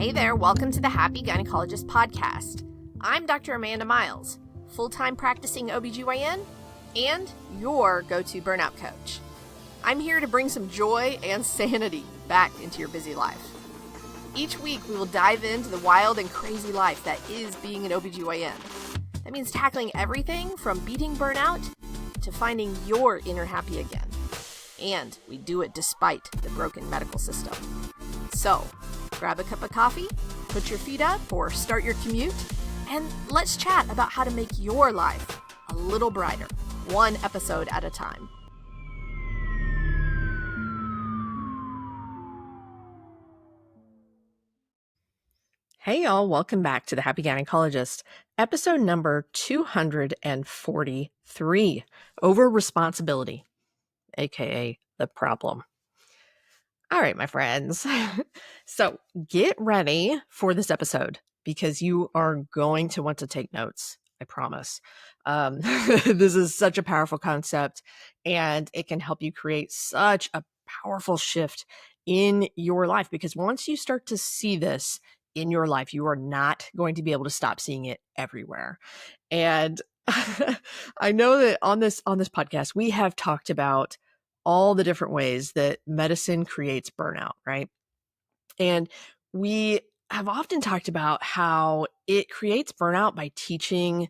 Hey there, welcome to the Happy Gynecologist Podcast. I'm Dr. Amanda Miles, full-time practicing OBGYN and your go-to burnout coach. I'm here to bring some joy and sanity back into your busy life. Each week, we will dive into the wild and crazy life that is being an OBGYN. That means tackling everything from beating burnout to finding your inner happy again. And we do it despite the broken medical system. So, grab a cup of coffee, put your feet up, or start your commute, and let's chat about how to make your life a little brighter, one episode at a time. Hey y'all, welcome back to the Happy Gynecologist, episode number 243, Over Responsibility, aka the problem. All right, my friends. So get ready for this episode because you are going to want to take notes. I promise. This is such a powerful concept and it can help you create such a powerful shift in your life because once you start to see this in your life, you are not going to be able to stop seeing it everywhere. And I know that on this podcast, we have talked about all the different ways that medicine creates burnout, right? And we have often talked about how it creates burnout by teaching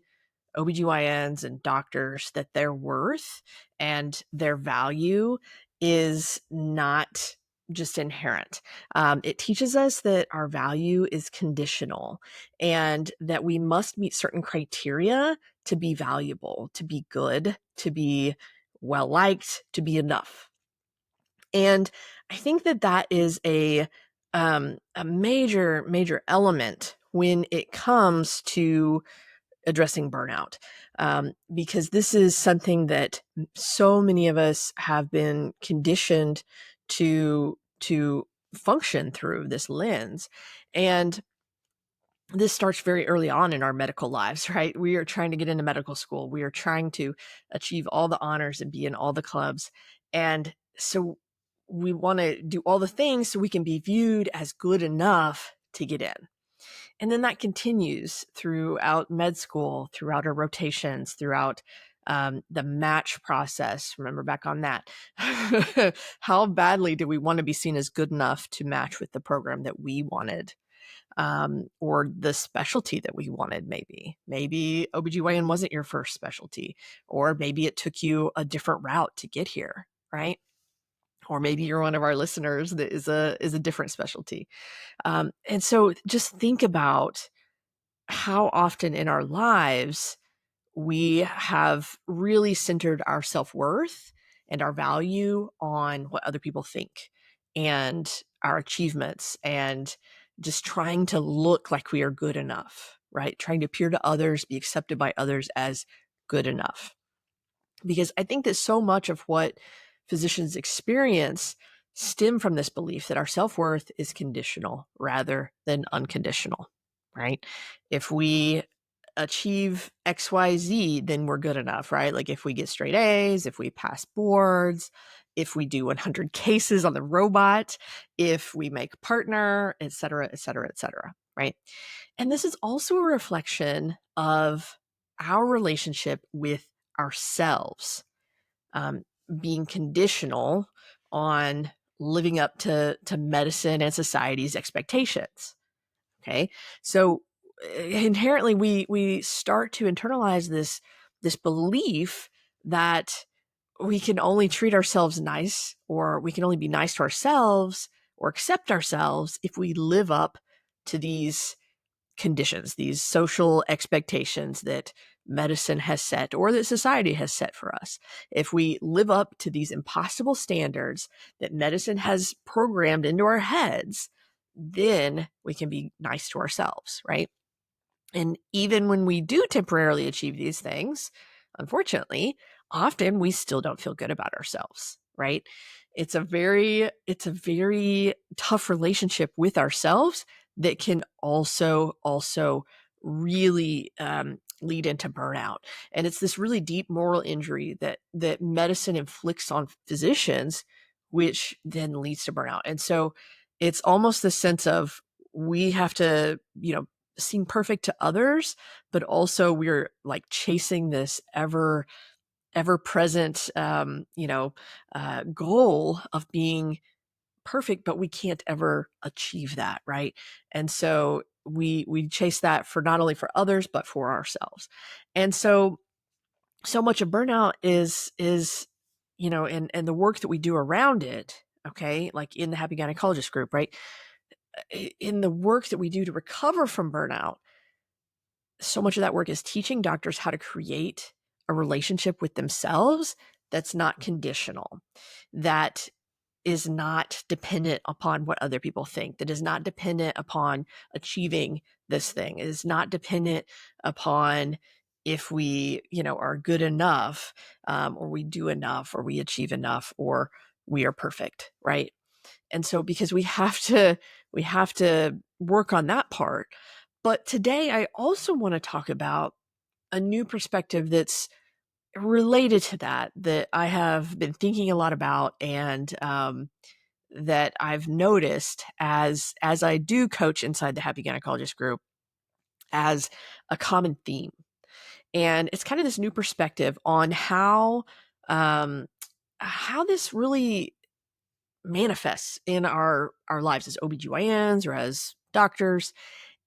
OBGYNs and doctors that their worth and their value is not just inherent. It teaches us that our value is conditional and that we must meet certain criteria to be valuable, to be good, to be well-liked, to be enough. And I think that that is a major element when it comes to addressing burnout, because this is something that so many of us have been conditioned to function through this lens. And this starts very early on in our medical lives, right? We are trying to get into medical school. We are trying to achieve all the honors and be in all the clubs. And so we want to do all the things so we can be viewed as good enough to get in. And then that continues throughout med school, throughout our rotations, throughout the match process. Remember back on that. How badly do we want to be seen as good enough to match with the program that we wanted? Or the specialty that we wanted, maybe OBGYN wasn't your first specialty, or maybe it took you a different route to get here, right? Or maybe you're one of our listeners that is a different specialty. And so just think about how often in our lives we have really centered our self-worth and our value on what other people think and our achievements and just trying to look like we are good enough, right? Trying to appear to others, be accepted by others as good enough. Because I think that so much of what physicians experience stem from this belief that our self-worth is conditional rather than unconditional, right? If we achieve XYZ, then we're good enough, right? Like if we get straight A's, if we pass boards, if we do 100 cases on the robot, if we make partner, et cetera, right? And this is also a reflection of our relationship with ourselves, being conditional on living up to medicine and society's expectations. Okay. So inherently we start to internalize this belief that we can only treat ourselves nice, or we can only be nice to ourselves or accept ourselves if we live up to these conditions, these social expectations that medicine has set or that society has set for us. If we live up to these impossible standards that medicine has programmed into our heads, then we can be nice to ourselves, right? And even when we do temporarily achieve these things, unfortunately, often we still don't feel good about ourselves, right? It's a very tough relationship with ourselves that can also really lead into burnout. And it's this really deep moral injury that medicine inflicts on physicians, which then leads to burnout. And so it's almost the sense of we have to, seem perfect to others, but also we're like chasing this ever present, goal of being perfect, but we can't ever achieve that, right? And so we chase that for not only for others but for ourselves. And so much of burnout is and the work that we do around it, okay, like in the Happy Gynecologist group, right? In the work that we do to recover from burnout, so much of that work is teaching doctors how to create a relationship with themselves that's not conditional, that is not dependent upon what other people think, that is not dependent upon achieving this thing, it is not dependent upon if we, are good enough, or we do enough, or we achieve enough, or we are perfect, right? And so because we have to work on that part. But today I also want to talk about a new perspective that's related to that I have been thinking a lot about, and that I've noticed as I do coach inside the Happy Gynecologist group as a common theme. And it's kind of this new perspective on how this really manifests in our lives as OBGYNs or as doctors.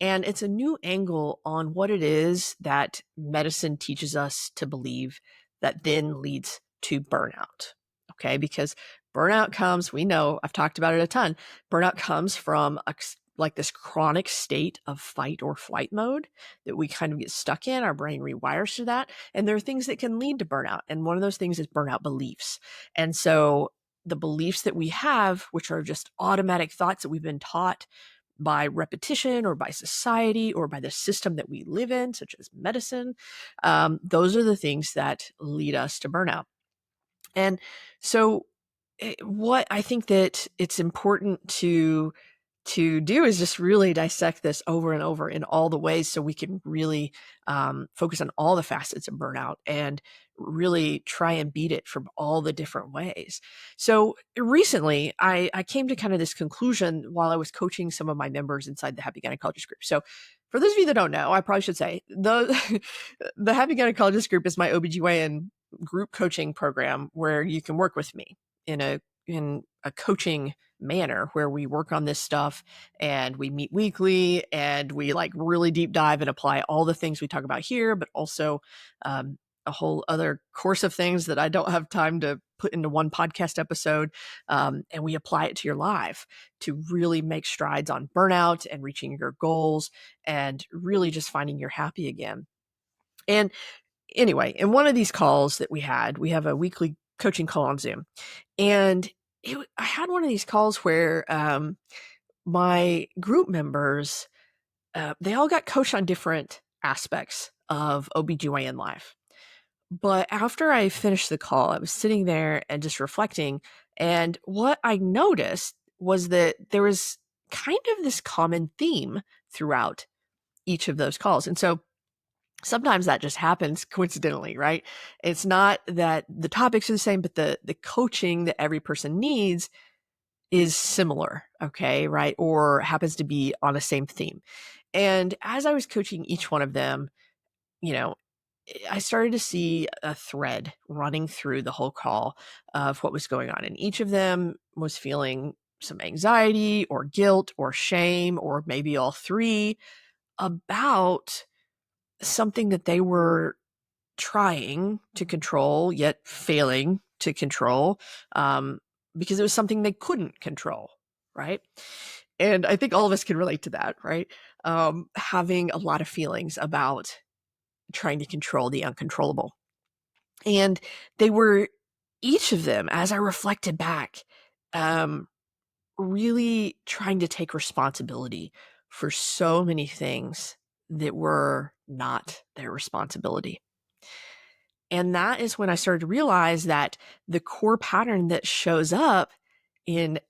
And it's a new angle on what it is that medicine teaches us to believe that then leads to burnout. Okay, because burnout comes, we know, I've talked about it a ton. Burnout comes from like this chronic state of fight or flight mode that we kind of get stuck in. Our brain rewires to that. And there are things that can lead to burnout. And one of those things is burnout beliefs. And so the beliefs that we have, which are just automatic thoughts that we've been taught by repetition or by society or by the system that we live in, such as medicine, those are the things that lead us to burnout. And so what I think that it's important to do is just really dissect this over and over in all the ways, so we can really focus on all the facets of burnout and really try and beat it from all the different ways. So recently I came to kind of this conclusion while I was coaching some of my members inside the Happy Gynecologist group. So for those of you that don't know, I probably should say the Happy Gynecologist group is my OBGYN group coaching program where you can work with me in a coaching manner, where we work on this stuff and we meet weekly and we like really deep dive and apply all the things we talk about here, but also a whole other course of things that I don't have time to put into one podcast episode. And we apply it to your life to really make strides on burnout and reaching your goals and really just finding you're happy again. And anyway, in one of these calls that we have a weekly coaching call on Zoom. And I had one of these calls where my group members, they all got coached on different aspects of OBGYN life. But after I finished the call, I was sitting there and just reflecting. And what I noticed was that there was kind of this common theme throughout each of those calls. And so sometimes that just happens coincidentally, right? It's not that the topics are the same, but the coaching that every person needs is similar, okay, right? Or happens to be on the same theme. And as I was coaching each one of them, I started to see a thread running through the whole call of what was going on. And each of them was feeling some anxiety or guilt or shame, or maybe all three, about something that they were trying to control, yet failing to control, because it was something they couldn't control, right? And I think all of us can relate to that, right? Having a lot of feelings about trying to control the uncontrollable. And they were, each of them, as I reflected back, really trying to take responsibility for so many things that were not their responsibility. And that is when I started to realize that the core pattern that shows up in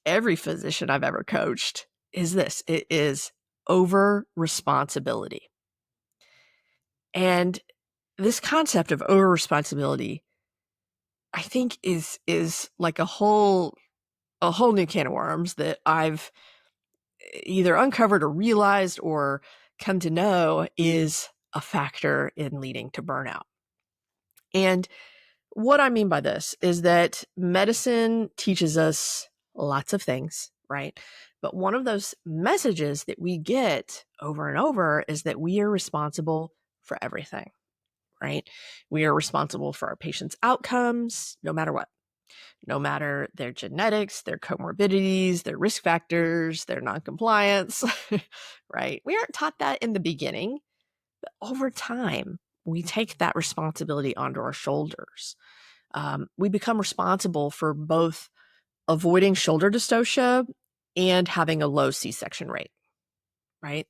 every physician I've ever coached is this: it is over responsibility. And this concept of over responsibility, I think, is like a whole new can of worms that I've either uncovered or realized or come to know is a factor in leading to burnout. And what I mean by this is that medicine teaches us lots of things, right? But one of those messages that we get over and over is that we are responsible for everything, right? We are responsible for our patients' outcomes, no matter what, no matter their genetics, their comorbidities, their risk factors, their noncompliance, right? We aren't taught that in the beginning, but over time, we take that responsibility onto our shoulders. We become responsible for both avoiding shoulder dystocia and having a low C-section rate, right?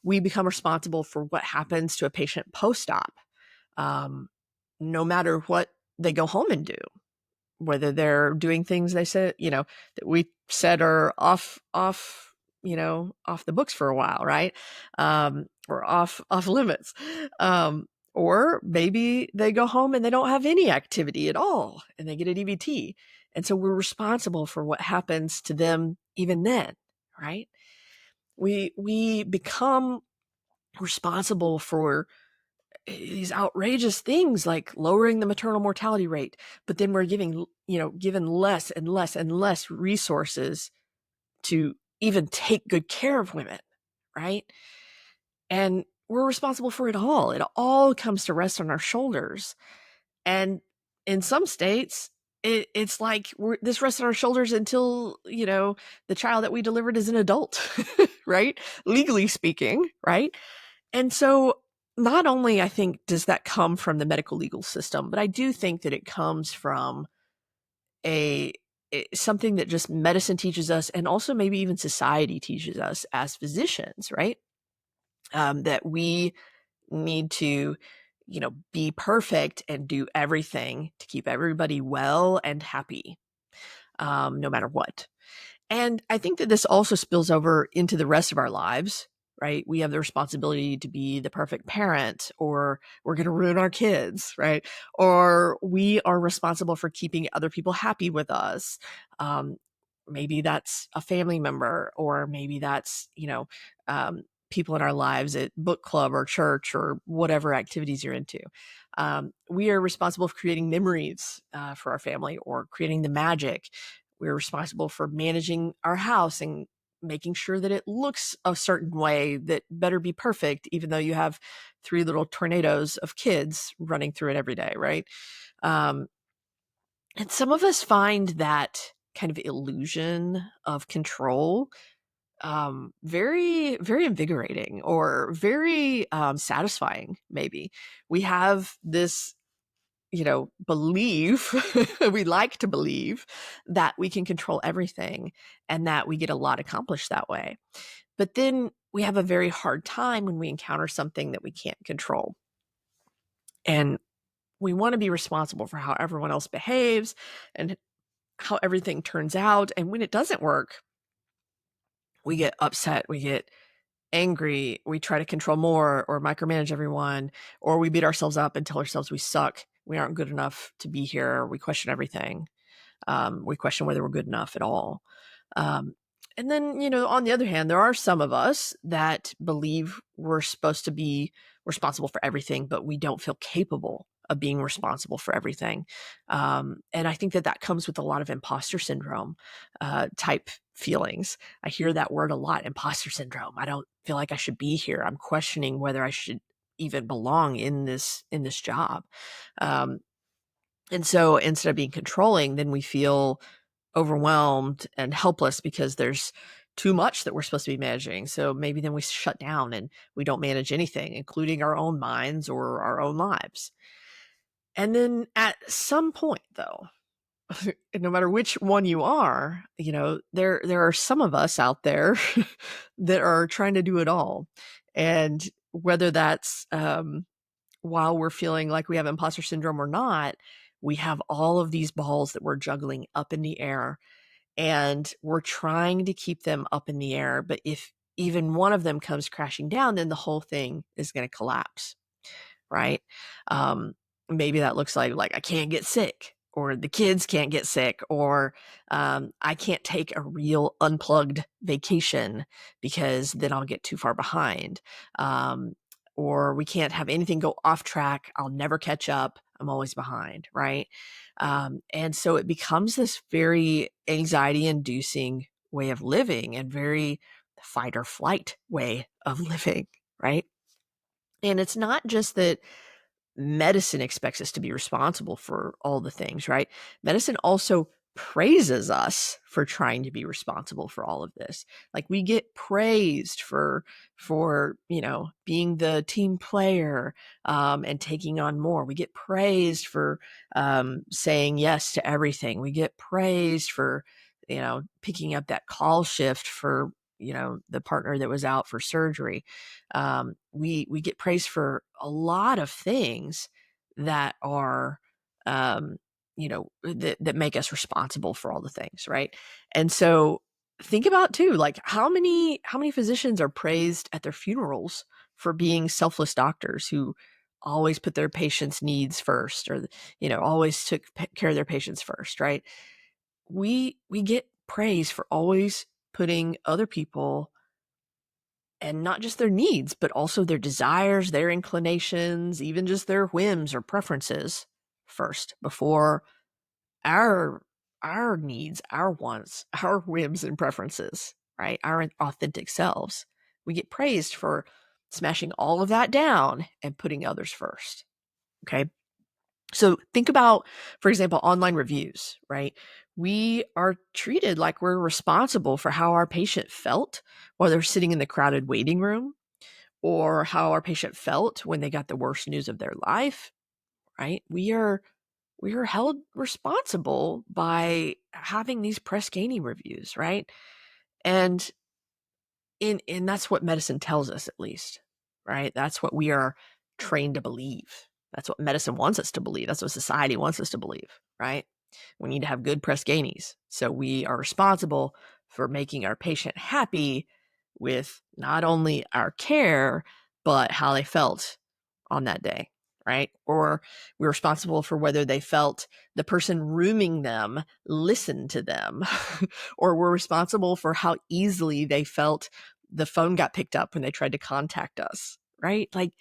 We become responsible for what happens to a patient post-op, no matter what they go home and do, whether they're doing things they said, that we said are off, off the books for a while, right? Or off limits. Or maybe they go home and they don't have any activity at all and they get a DVT. And so we're responsible for what happens to them even then, right? We become responsible for these outrageous things like lowering the maternal mortality rate, but then we're given less and less and less resources to even take good care of women, right? And we're responsible for it all. It all comes to rest on our shoulders. And in some states, it's like this rests on our shoulders until, the child that we delivered is an adult, right? Legally speaking, right? And so not only, I think, does that come from the medical legal system, but I do think that it comes from something that just medicine teaches us, and also maybe even society teaches us as physicians, right? That we need to, be perfect and do everything to keep everybody well and happy, no matter what. And I think that this also spills over into the rest of our lives, right? We have the responsibility to be the perfect parent, or we're going to ruin our kids, right? Or we are responsible for keeping other people happy with us. Maybe that's a family member, or maybe that's, people in our lives at book club or church or whatever activities you're into. We are responsible for creating memories for our family, or creating the magic. We're responsible for managing our house and making sure that it looks a certain way that better be perfect, even though you have 3 little tornadoes of kids running through it every day, right? And some of us find that kind of illusion of control very, very invigorating, or very satisfying, maybe. We have this, believe, we like to believe that we can control everything and that we get a lot accomplished that way. But then we have a very hard time when we encounter something that we can't control. And we want to be responsible for how everyone else behaves and how everything turns out. And when it doesn't work, we get upset, we get angry, we try to control more or micromanage everyone, or we beat ourselves up and tell ourselves we suck, we aren't good enough to be here, we question everything. We question whether we're good enough at all. And then, on the other hand, there are some of us that believe we're supposed to be responsible for everything, but we don't feel capable of being responsible for everything. And I think that comes with a lot of imposter syndrome type feelings. I hear that word a lot, imposter syndrome. I don't feel like I should be here. I'm questioning whether I should even belong in this job. And so instead of being controlling, then we feel overwhelmed and helpless because there's too much that we're supposed to be managing. So maybe then we shut down and we don't manage anything, including our own minds or our own lives. And then at some point, though, no matter which one you are, there are some of us out there that are trying to do it all. And whether that's while we're feeling like we have imposter syndrome or not, we have all of these balls that we're juggling up in the air, and we're trying to keep them up in the air. But if even one of them comes crashing down, then the whole thing is going to collapse, right? Maybe that looks like I can't get sick, or the kids can't get sick, or I can't take a real unplugged vacation because then I'll get too far behind. Or we can't have anything go off track. I'll never catch up. I'm always behind, right? And so it becomes this very anxiety inducing way of living and very fight or flight way of living, right? And it's not just that medicine expects us to be responsible for all the things, right? Medicine also praises us for trying to be responsible for all of this. Like we get praised for being the team player and taking on more. We get praised for saying yes to everything. We get praised for picking up that call shift for the partner that was out for surgery. We get praised for a lot of things that are that make us responsible for all the things, right? And so think about too, like how many physicians are praised at their funerals for being selfless doctors who always put their patients' needs first, or always took care of their patients first, right? We get praise for always putting other people, and not just their needs, but also their desires, their inclinations, even just their whims or preferences first before our needs, our wants, our whims and preferences, right? Our authentic selves. We get praised for smashing all of that down and putting others first. Okay. So think about, for example, online reviews, right? We are treated like we're responsible for how our patient felt while they're sitting in the crowded waiting room, or how our patient felt when they got the worst news of their life, right? We are held responsible by having these press gaining reviews, right? And that's what medicine tells us, at least, right? That's what we are trained to believe. That's what medicine wants us to believe. That's what society wants us to believe, right? We need to have good press ganies. So we are responsible for making our patient happy with not only our care, but how they felt on that day, right? Or we're responsible for whether they felt the person rooming them listened to them, or we're responsible for how easily they felt the phone got picked up when they tried to contact us, right? Like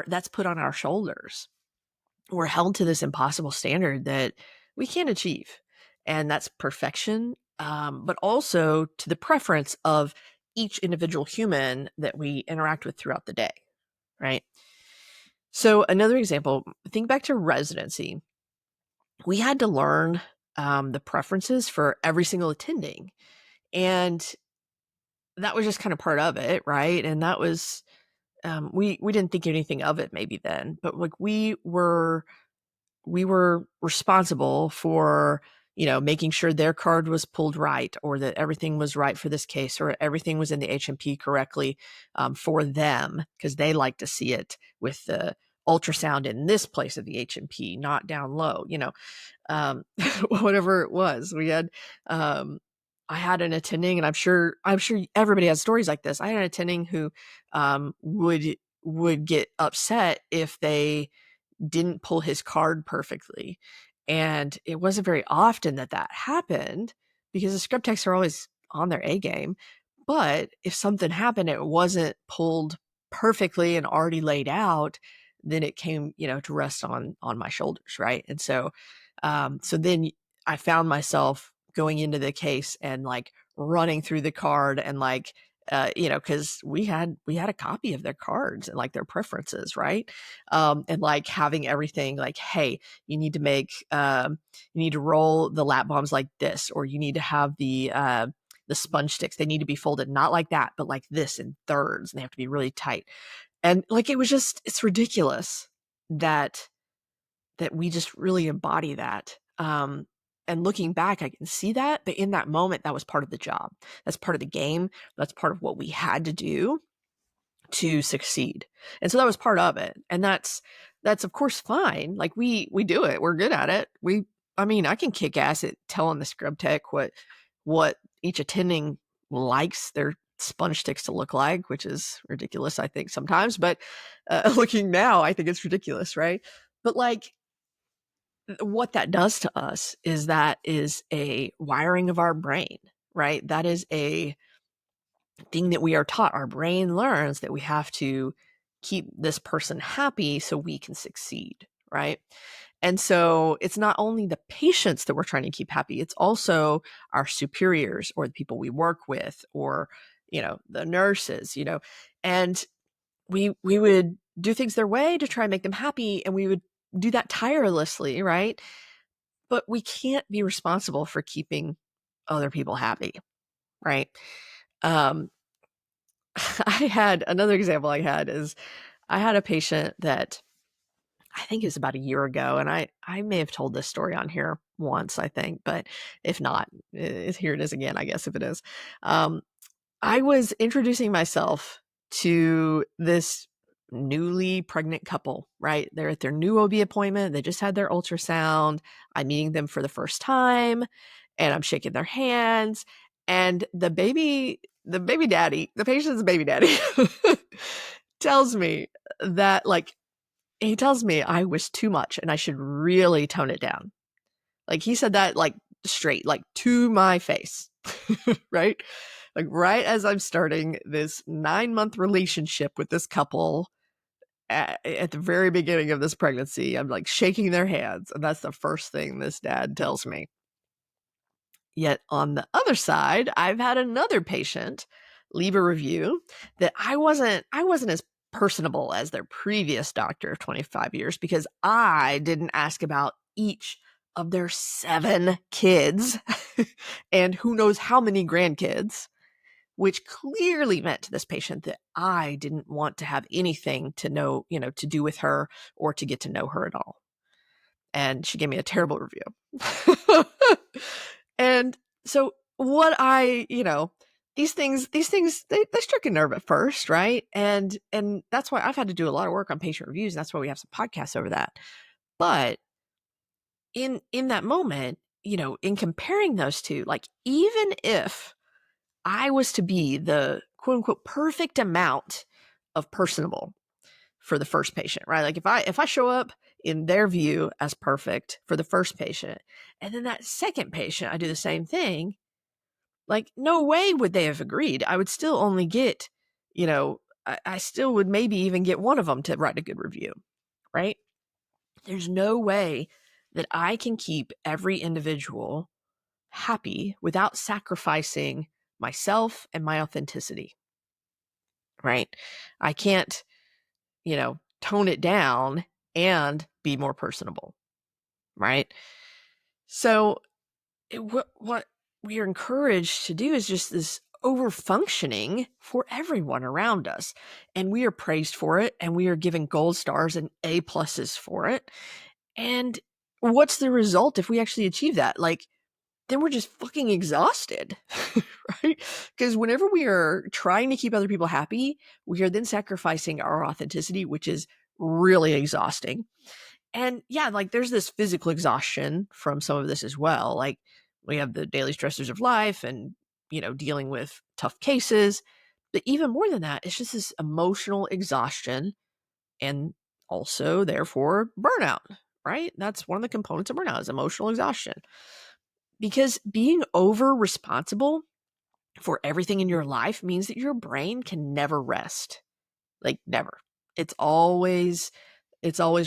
that's put on our shoulders. We're held to this impossible standard that we can't achieve. And that's perfection, but also to the preference of each individual human that we interact with throughout the day, right? So another example, think back to residency. We had to learn the preferences for every single attending. And that was just kind of part of it, right? And that was, we didn't think anything of it maybe then, but like we were responsible for making sure their card was pulled right, or that everything was right for this case, or everything was in the HMP correctly for them, because they like to see it with the ultrasound in this place of the HMP, not down low, whatever it was. We had I had an attending, and I'm sure everybody has stories like this. I had an attending who would get upset if they didn't pull his card perfectly. And it wasn't very often that happened, because the script techs are always on their A game. But if something happened, it wasn't pulled perfectly and already laid out, then it came, to rest on my shoulders, right? And so, so then I found myself going into the case and like running through the card and like, because we had a copy of their cards and like their preferences, right? And like having everything like, hey, you need to roll the lap bombs like this, or you need to have the sponge sticks. They need to be folded not like that, but like this in thirds, and they have to be really tight. And like it's ridiculous that we just really embody that. And looking back, I can see that, but in that moment, that was part of the job. That's part of the game. That's part of what we had to do to succeed. And so that was part of it. And that's of course fine. Like we do it. We're good at it. I can kick ass at telling the scrub tech what each attending likes their sponge sticks to look like, which is ridiculous, I think, sometimes. But looking now, I think it's ridiculous, right? But like what that does to us is that is a wiring of our brain, right? That is a thing that we are taught. Our brain learns that we have to keep this person happy so we can succeed, right? And so it's not only the patients that we're trying to keep happy, it's also our superiors or the people we work with, or, the nurses, and we would do things their way to try and make them happy, and we would do that tirelessly, right? But we can't be responsible for keeping other people happy, right? Um, I had another example is I had a patient that I think it was about a year ago, and I may have told this story on here once, I think, but if not, here it is again, I guess, if it is. I was introducing myself to this newly pregnant couple, right? They're at their new OB appointment. They just had their ultrasound. I'm meeting them for the first time, and I'm shaking their hands. And the patient's baby daddy tells me that, like, he tells me I was too much and I should really tone it down. Like, he said that, like, straight, like, to my face, right? Like, right as I'm starting this 9-month relationship with this couple at the very beginning of this pregnancy, I'm like shaking their hands. And that's the first thing this dad tells me. Yet on the other side, I've had another patient leave a review that I wasn't as personable as their previous doctor of 25 years because I didn't ask about each of their 7 kids and who knows how many grandkids, which clearly meant to this patient that I didn't want to have anything to to do with her or to get to know her at all. And she gave me a terrible review. And so these things, they struck a nerve at first, right? And that's why I've had to do a lot of work on patient reviews. And that's why we have some podcasts over that. But in that moment, in comparing those two, like, even if I was to be the quote unquote perfect amount of personable for the first patient, right? Like, if I show up in their view as perfect for the first patient, and then that second patient, I do the same thing, like, no way would they have agreed. I would still only get, I still would maybe even get one of them to write a good review, right? There's no way that I can keep every individual happy without sacrificing myself and my authenticity, right? I can't, tone it down and be more personable, right? So what we are encouraged to do is just this over functioning for everyone around us, and we are praised for it, and we are given gold stars and A pluses for it. And what's the result if we actually achieve that? Like, then we're just fucking exhausted, right? Because whenever we are trying to keep other people happy, we are then sacrificing our authenticity, which is really exhausting. And yeah, like, there's this physical exhaustion from some of this as well. Like, we have the daily stressors of life and, dealing with tough cases. But even more than that, it's just this emotional exhaustion and also, therefore, burnout, right? That's one of the components of burnout, is emotional exhaustion. Because being over responsible for everything in your life means that your brain can never rest. Like, never. It's always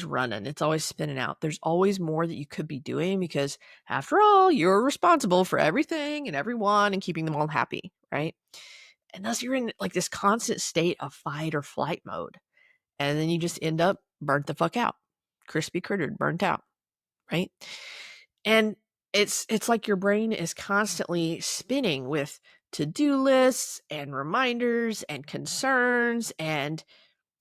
running. It's always spinning out. There's always more that you could be doing because, after all, you're responsible for everything and everyone and keeping them all happy, right? And thus you're in, like, this constant state of fight or flight mode. And then you just end up burnt the fuck out. Crispy crittered, burnt out, right? And it's like your brain is constantly spinning with to-do lists and reminders and concerns and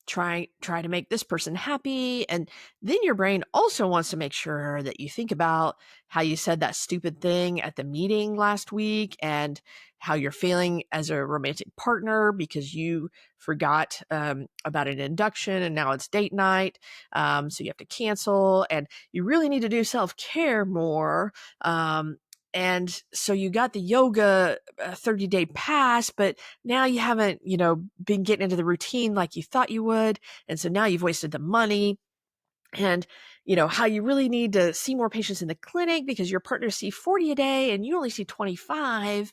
try to make this person happy. And then your brain also wants to make sure that you think about how you said that stupid thing at the meeting last week and how you're feeling as a romantic partner because you forgot about an induction and now it's date night, so you have to cancel, and you really need to do self-care more, and so you got the yoga 30-day pass, but now you haven't, been getting into the routine like you thought you would. And so now you've wasted the money. And how you really need to see more patients in the clinic because your partners see 40 a day and you only see 25,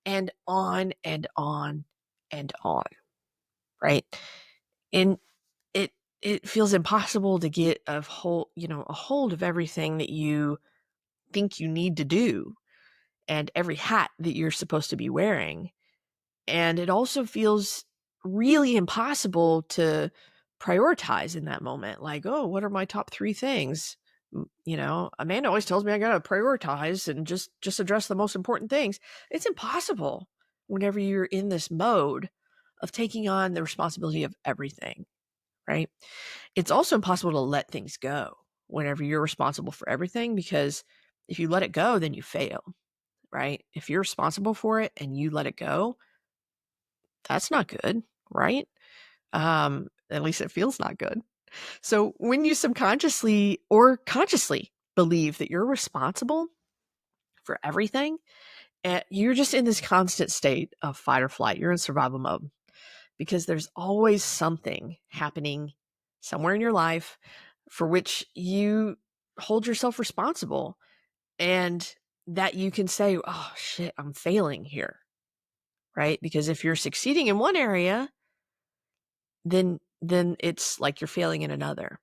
and on and on and on, right? And it feels impossible to get a hold of everything that you think you need to do and every hat that you're supposed to be wearing. And it also feels really impossible to prioritize in that moment. Like, oh, what are my top 3 things? Amanda always tells me I got to prioritize and just address the most important things. It's impossible whenever you're in this mode of taking on the responsibility of everything, right? It's also impossible to let things go whenever you're responsible for everything, because if you let it go, then you fail, right? If you're responsible for it and you let it go, that's not good, right? At least it feels not good. So when you subconsciously or consciously believe that you're responsible for everything, you're just in this constant state of fight or flight. You're in survival mode because there's always something happening somewhere in your life for which you hold yourself responsible, and that you can say, oh shit, I'm failing here, right? Because if you're succeeding in one area, then it's like you're failing in another.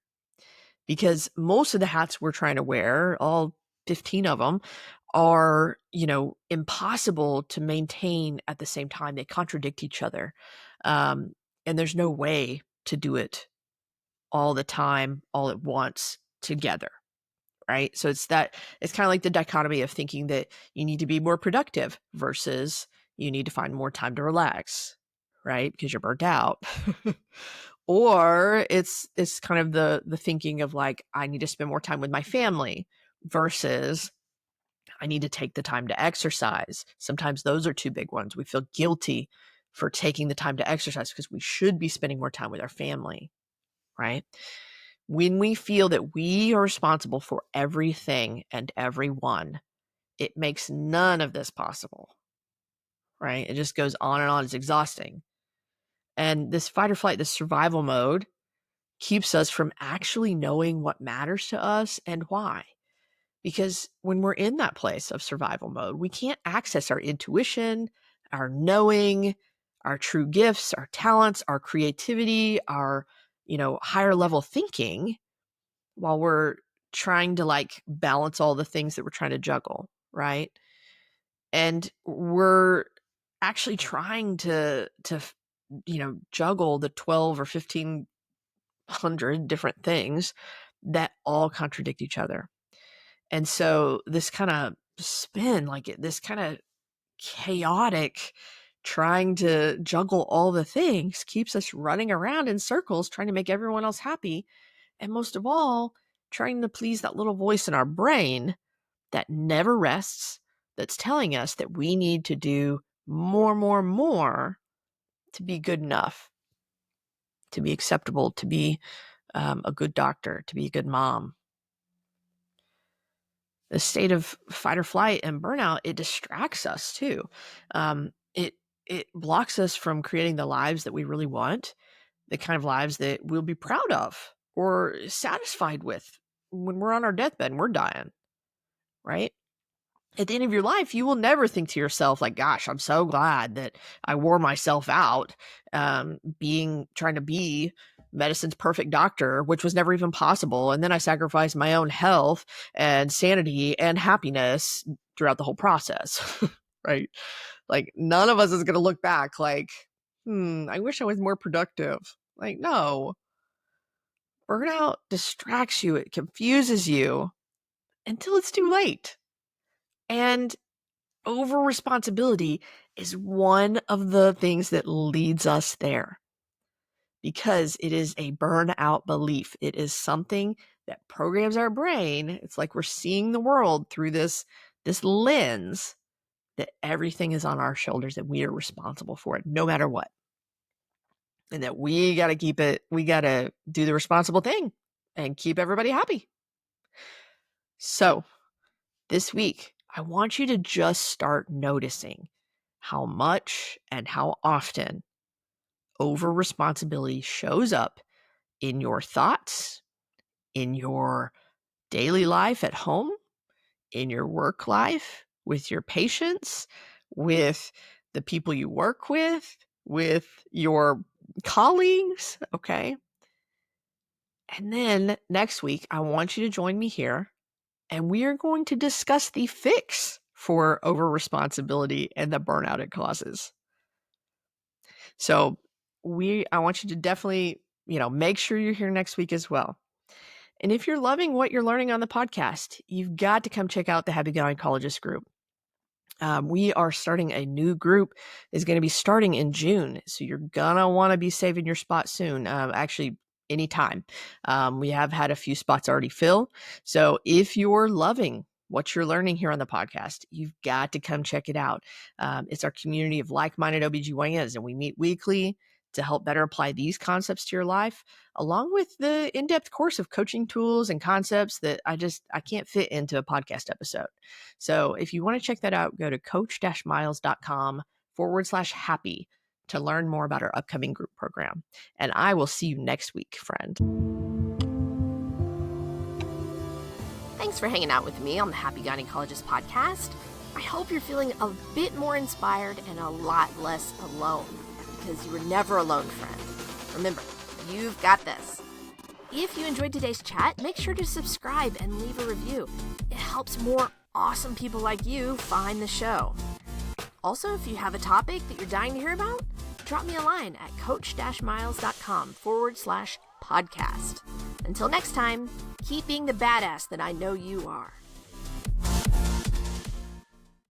Because most of the hats we're trying to wear, all 15 of them, are, impossible to maintain at the same time. They contradict each other. And there's no way to do it all the time, all at once, together. Right. So it's kind of like the dichotomy of thinking that you need to be more productive versus you need to find more time to relax, right? Because you're burnt out. Or it's kind of the thinking of like, I need to spend more time with my family versus I need to take the time to exercise. Sometimes those are 2 big ones. We feel guilty for taking the time to exercise because we should be spending more time with our family, right? When we feel that we are responsible for everything and everyone, it makes none of this possible, right? It just goes on and on. It's exhausting. And this fight or flight, this survival mode, keeps us from actually knowing what matters to us and why. Because when we're in that place of survival mode, we can't access our intuition, our knowing, our true gifts, our talents, our creativity, our, higher level thinking, while we're trying to like balance all the things that we're trying to juggle, right? And we're actually trying to juggle the 12 or 1500 different things that all contradict each other. And so this kind of spin, like this kind of chaotic trying to juggle all the things, keeps us running around in circles trying to make everyone else happy. And most of all, trying to please that little voice in our brain that never rests, that's telling us that we need to do more to be good enough, to be acceptable, to be a good doctor, to be a good mom. The state of fight or flight and burnout, it distracts us too. It blocks us from creating the lives that we really want, the kind of lives that we'll be proud of or satisfied with when we're on our deathbed and we're dying, right? At the end of your life, you will never think to yourself like, gosh, I'm so glad that I wore myself out trying to be medicine's perfect doctor, which was never even possible. And then I sacrificed my own health and sanity and happiness throughout the whole process, right? Like none of us is going to look back like, I wish I was more productive. Like, no. Burnout distracts you. It confuses you until it's too late. And over responsibility is one of the things that leads us there, because it is a burnout belief. It is something that programs our brain. It's like we're seeing the world through this lens that everything is on our shoulders and we are responsible for it no matter what. And that we got to do the responsible thing and keep everybody happy. So this week, I want you to just start noticing how much and how often over responsibility shows up in your thoughts, in your daily life at home, in your work life, with your patients, with the people you work with your colleagues, okay? And then next week, I want you to join me here, and we are going to discuss the fix for over-responsibility and the burnout it causes. So I want you to definitely, make sure you're here next week as well. And if you're loving what you're learning on the podcast, you've got to come check out the Happy Gynecologist group. We are starting a new group. It's going to be starting in June. So you're going to want to be saving your spot soon. Actually, anytime. We have had a few spots already fill. So if you're loving what you're learning here on the podcast, you've got to come check it out. It's our community of like-minded OBGYNs, and we meet weekly to help better apply these concepts to your life, along with the in-depth course of coaching tools and concepts that I can't fit into a podcast episode. So if you want to check that out, go to coach-miles.com/happy to learn more about our upcoming group program. And I will see you next week, friend. Thanks for hanging out with me on the Happy Gynecologist podcast. I hope you're feeling a bit more inspired and a lot less alone, because you were never alone, friend. Remember, you've got this. If you enjoyed today's chat, make sure to subscribe and leave a review. It helps more awesome people like you find the show. Also, if you have a topic that you're dying to hear about, drop me a line at coach-miles.com/podcast. Until next time, keep being the badass that I know you are.